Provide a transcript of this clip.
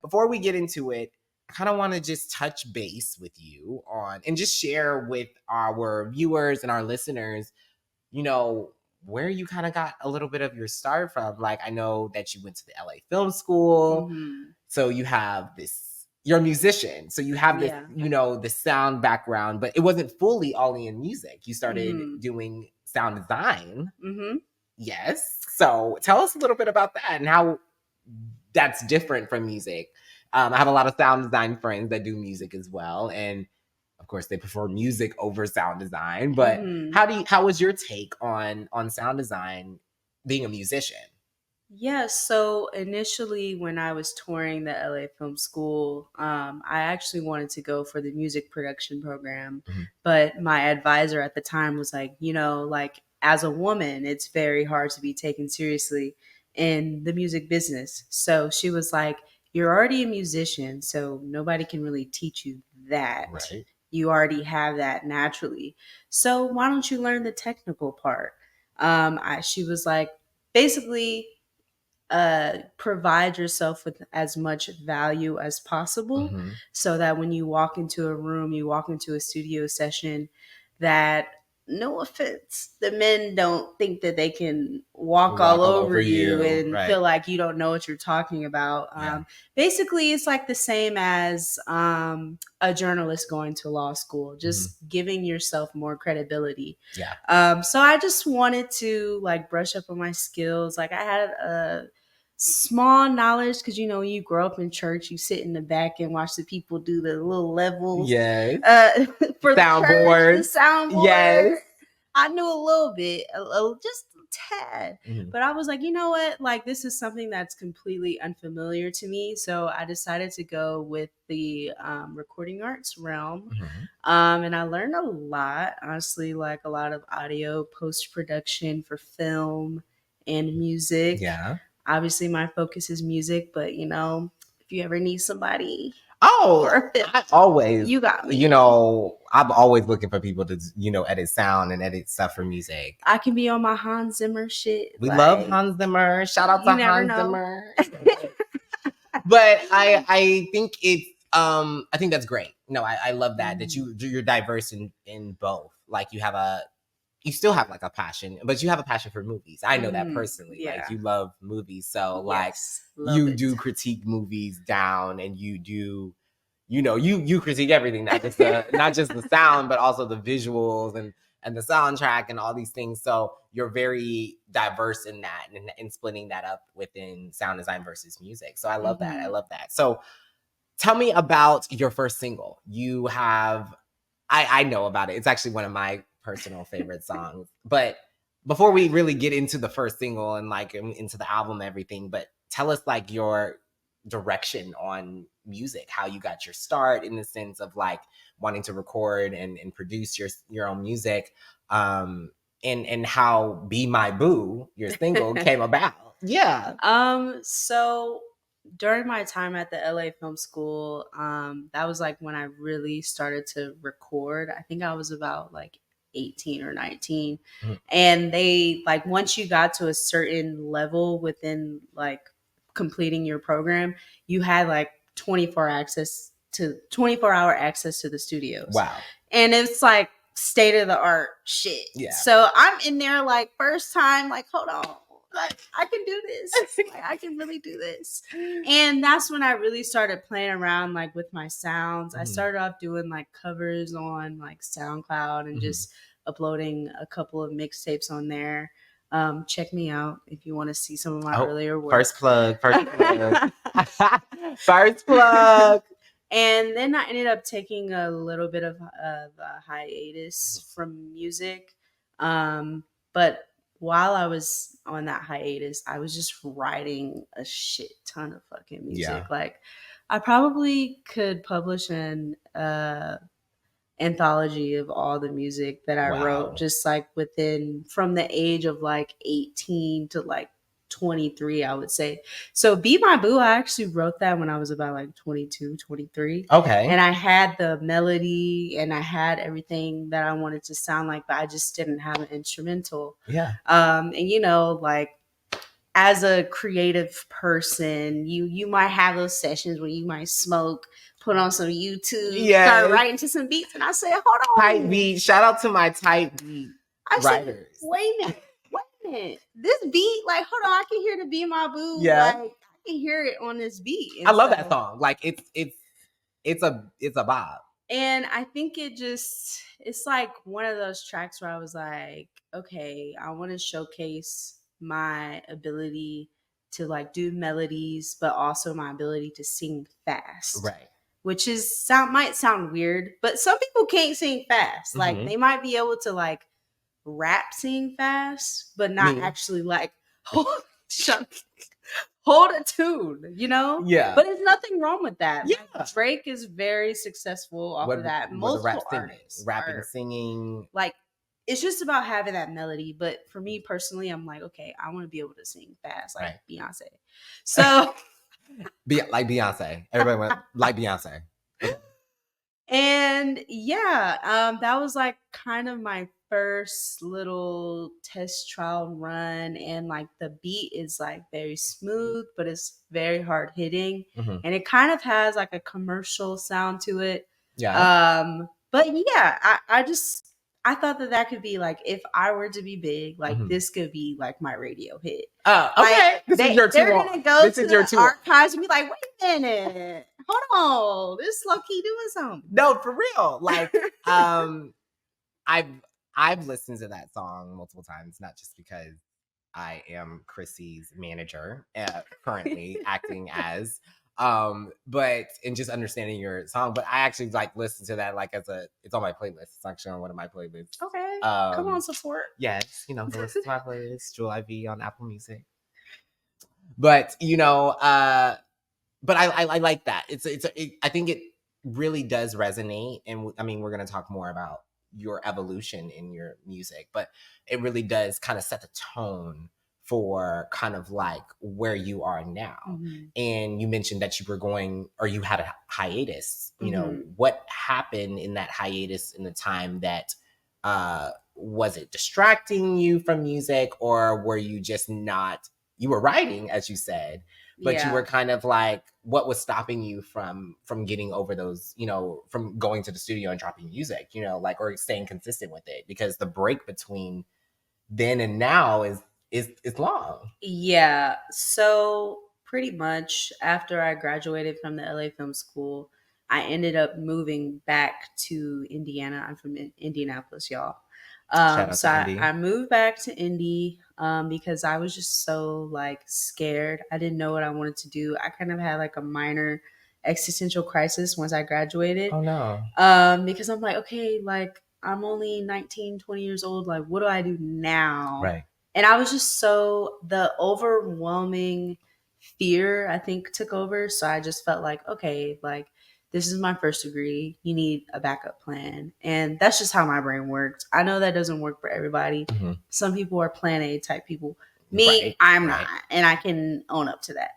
before we get into it, I kind of want to just touch base with you on and just share with our viewers and our listeners, where you kind of got a little bit of your start from. Like, I know that you went to the LA Film School. Mm-hmm. So you have this, you're a musician. So you have this, the sound background, but it wasn't fully all in music. You started doing sound design. Mm-hmm. Yes. So tell us a little bit about that and how that's different from music. I have a lot of sound design friends that do music as well. And of course they prefer music over sound design. But how was your take on sound design being a musician? Yeah, so initially when I was touring the LA Film School, I actually wanted to go for the music production program. But my advisor at the time was like, as a woman, it's very hard to be taken seriously in the music business. So she was like, you're already a musician, so nobody can really teach you that. Right. You already have that naturally. So why don't you learn the technical part? She was like, basically, provide yourself with as much value as possible so that when you walk into a room, you walk into a studio session, that, no offense, the men don't think that they can walk all over you and feel like you don't know what you're talking about. Basically, it's like the same as a journalist going to law school, just giving yourself more credibility. So I just wanted to brush up on my skills. Like, I had a small knowledge because when you grow up in church, you sit in the back and watch the people do the little levels. For soundboard. The soundboard. Yes. I knew a little bit, just a tad. But I was like, you know what? Like, this is something that's completely unfamiliar to me. So I decided to go with the recording arts realm. And I learned a lot, honestly, like a lot of audio post-production for film and music. Yeah. Obviously, my focus is music, but if you ever need somebody, I always, you got me. I'm always looking for people to, edit sound and edit stuff for music. I can be on my Hans Zimmer shit. We love Hans Zimmer. Shout out to Hans Zimmer. But I think it's, I think that's great. No, I love that you're diverse in both. Like, you still have like a passion, but you have a passion for movies. I know that personally. Yeah. Like, you love movies. So you do critique movies down, and you do, you critique everything, not just the sound, but also the visuals and the soundtrack and all these things. So you're very diverse in that and splitting that up within sound design versus music. So I love that. I love that. So tell me about your first single. You have, I know about it. It's actually one of my personal favorite songs. But before we really get into the first single and into the album and everything, but tell us your direction on music, how you got your start in the sense of wanting to record and produce your own music, and how Be My Boo, your single, came about. Yeah. So during my time at the LA Film School, that was when I really started to record. I think I was about 18 or 19. And they once you got to a certain level within completing your program, you had 24 hour access to the studios. Wow. And it's state of the art shit. Yeah. So I'm in there first time, hold on. I can do this. I can really do this. And that's when I really started playing around with my sounds. I started off doing covers on SoundCloud and just uploading a couple of mixtapes on there. Check me out if you want to see some of my earlier work. First plug. First plug. And then I ended up taking a little bit of a hiatus from music. But while I was on that hiatus, I was just writing a shit ton of fucking music. Yeah. I probably could publish an anthology of all the music that I wrote, just within from the age of 18 to 23, I would say. So Be My Boo, I actually wrote that when I was about 22, 23. Okay. And I had the melody and I had everything that I wanted to sound like, but I just didn't have an instrumental. Yeah. And as a creative person, you might have those sessions where you might smoke, put on some YouTube, start writing to some beats, and I said, hold on. Tight beat. Shout out to my tight beat writers. Said, wait a minute. This beat, like, hold on, I can hear the beat in my boo. Like, I can hear it on this beat. And I love that song. Like, it's a bob. And I think it's like one of those tracks where I was like, okay, I want to showcase my ability to like do melodies, but also my ability to sing fast. Right. Which might sound weird, but some people can't sing fast. Like they might be able to like rap sing fast, but not actually like hold a tune, you know? Yeah. But there's nothing wrong with that. Yeah. Like, Drake is very successful off of that. Multiple artists. Rapping, singing. Like, it's just about having that melody. But for me personally, I'm like, okay, I want to be able to sing fast, like Beyonce. So. Like Beyonce. Everybody went like Beyonce. And yeah, that was like kind of my first little test trial run, and like the beat is like very smooth, but it's very hard hitting, and it kind of has like a commercial sound to it. Yeah. But yeah, I thought that could be like, if I were to be big, like this could be like my radio hit. Oh, okay. Like, they're gonna go to the archives and be like, wait a minute, hold on, this low key doing something. No, for real. Like, I've listened to that song multiple times, not just because I am Chrissy's manager currently acting as, but in just understanding your song. But I actually like listen to that like it's on my playlist. It's actually on one of my playlists. Okay, come on, support. Yes, go listen to my playlist, Jewel IV on Apple Music. But but I like that. I think it really does resonate, and I mean we're gonna talk more about your evolution in your music, but it really does kind of set the tone for kind of like where you are now. And you mentioned that you were going, or you had a hiatus. You know, what happened in that hiatus in the time that was it distracting you from music, or were you just not, you were writing as you said, but you were kind of like, what was stopping you from getting over those, you know, from going to the studio and dropping music, you know, like, or staying consistent with it? Because the break between then and now is long. Yeah. So pretty much after I graduated from the LA Film School, I ended up moving back to Indiana. I'm from Indianapolis, y'all. So I moved back to Indy because I was just so like scared. I didn't know what I wanted to do. I kind of had like a minor existential crisis once I graduated. Oh no. Because I'm like, okay, like I'm only 19, 20 years old. Like, what do I do now? Right. And I was just the overwhelming fear, I think, took over. So I just felt like, okay, like this is my first degree. You need a backup plan. And that's just how my brain works. I know that doesn't work for everybody. Some people are plan A type people. Me, I'm not. And I can own up to that.